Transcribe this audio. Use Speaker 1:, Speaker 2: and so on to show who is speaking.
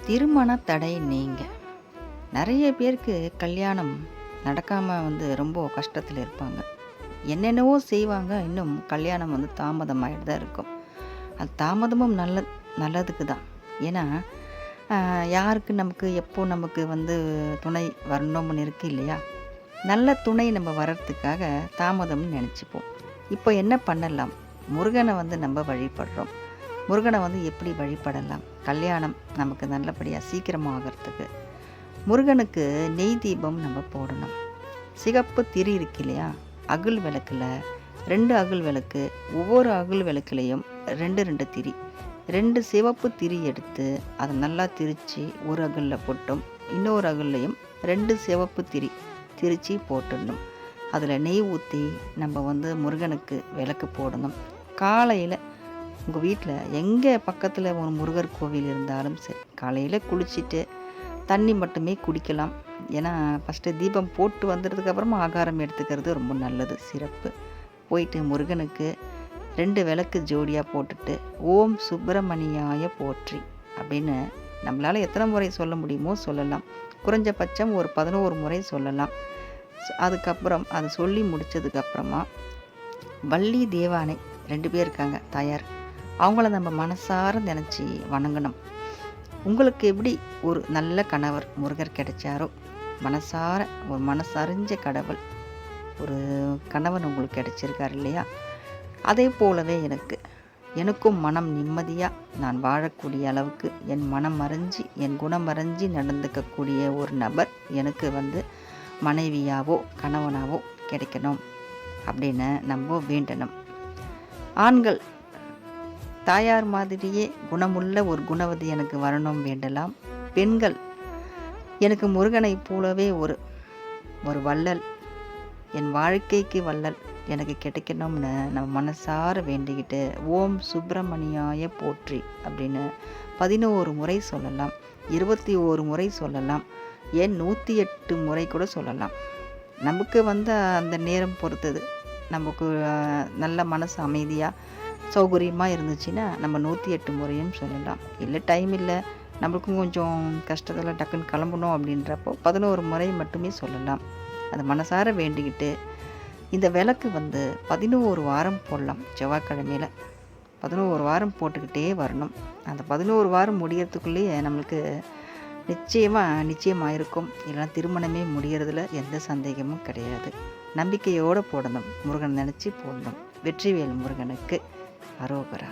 Speaker 1: திருமண தடை நீங்க. நிறைய பேருக்கு கல்யாணம் நடக்காம ரொம்ப கஷ்டத்துல இருப்பாங்க. என்னென்னவோ செய்வாங்க. இன்னும் கல்யாணம் தாமதமாயிட்டு தான் இருக்கும். அது தாமதமும் நல்லதுக்கு தான். ஏன்னா, அ யாருக்கு நமக்கு எப்போ நமக்கு துணை வரணும்னு இருக்கு இல்லையா? நல்ல துணை நம்ம வர்றதுக்காக தாமதம்னு நெனச்சுப்போம். இப்போ என்ன பண்ணலாம்? முருகனை நம்ம வழிபடுறோம். முருகனை எப்படி வழிபடலாம்? கல்யாணம் நமக்கு நல்லபடியா சீக்கிரமா ஆகறதுக்கு. முருகனுக்கு நெய் தீபம் நம்ம போடணும். சிகப்பு திரி இருக்கு இல்லையா? அகல் விளக்குல 2 அகல் விளக்கு, ஒவ்வொரு அகல் விளக்குலயும் 2, 2 திரி. 2 சிவப்பு திரி எடுத்து அதை நல்லா திரிச்சு ஒரு அகல்ல போட்டும், இன்னொரு அகல்லையும் 2 சிவப்பு திரி திரிச்சு போட்டுடணும். அதில் நெய் ஊற்றி நம்ம முருகனுக்கு விளக்கு போடணும். காலையில் உங்கள் வீட்டில் எங்கே பக்கத்தில் ஒரு முருகர் கோவில் இருந்தாலும் சரி, காலையில் குளிச்சுட்டு தண்ணி மட்டுமே குடிக்கலாம். ஏன்னா ஃபஸ்ட்டு தீபம் போட்டு வந்ததுக்கப்புறமா ஆகாரம் எடுத்துக்கிறது ரொம்ப நல்லது, சிறப்பு. போயிட்டு முருகனுக்கு 2 விளக்கு ஜோடியாக போட்டுட்டு ஓம் சுப்பிரமணியாய போற்றி அப்படின்னு நம்மளால் எத்தனை முறை சொல்ல முடியுமோ சொல்லலாம். குறைஞ்சபட்சம் ஒரு 11 முறை சொல்லலாம். அதுக்கப்புறம் அதை சொல்லி முடித்ததுக்கப்புறமா வள்ளி தேவானை 2 பேர் இருக்காங்க, தாயார். அவங்கள நம்ம மனசார நினச்சி வணங்கணும். உங்களுக்கு எப்படி ஒரு நல்ல கணவர் முருகர் கிடைச்சாரோ, மனசார ஒரு மனசறிஞ்ச கடவுள் ஒரு கணவன் உங்களுக்கு கிடைச்சிருக்கார் இல்லையா? அதே போலவே எனக்கும் மனம் நிம்மதியாக நான் வாழக்கூடிய அளவுக்கு என் மனம் அறிஞ்சு என் குணம் அறிஞ்சு நடந்துக்கக்கூடிய ஒரு நபர் எனக்கு மனைவியாவோ கணவனாவோ கிடைக்கணும் அப்படின்னு நம்ம வேண்டணும். ஆண்கள் தாயார் மாதிரியே குணமுள்ள ஒரு குணவதி எனக்கு வரணும் வேண்டலாம். பெண்கள் எனக்கு முருகனை போலவே ஒரு வள்ளல், என் வாழ்க்கைக்கு வள்ளல் எனக்கு கிடைக்கணும்னு நம்ம மனசார வேண்டிக்கிட்டு ஓம் சுப்பிரமணியாய போற்றி அப்படின்னு 11 முறை சொல்லலாம், 21 முறை சொல்லலாம், ஏன் 108 முறை கூட சொல்லலாம். நமக்கு அந்த நேரம் பொறுத்தது. நமக்கு நல்ல மனசு அமைதியாக சௌகரியமாக இருந்துச்சுன்னா நம்ம 108 முறையும் சொல்லலாம். இல்லை டைம் இல்லை, நம்மளுக்கும் கொஞ்சம் கஷ்டத்தில் டக்குன்னு கிளம்பணும் அப்படின்றப்போ 11 முறை மட்டுமே சொல்லலாம். அதை மனசார வேண்டிக்கிட்டு இந்த விளக்கு 11 வாரம் போடலாம். செவ்வாய்க்கிழமையில் 11 வாரம் போட்டுக்கிட்டே வரணும். அந்த 11 வாரம் முடியறதுக்குள்ளேயே நம்மளுக்கு நிச்சயமாக இருக்கும். இல்லைனா திருமணமே முடிகிறதுல எந்த சந்தேகமும் கிடையாது. நம்பிக்கையோடு போடணும். முருகன் நினச்சி போடணும். வெற்றிவேல் முருகனுக்கு அரோகரா.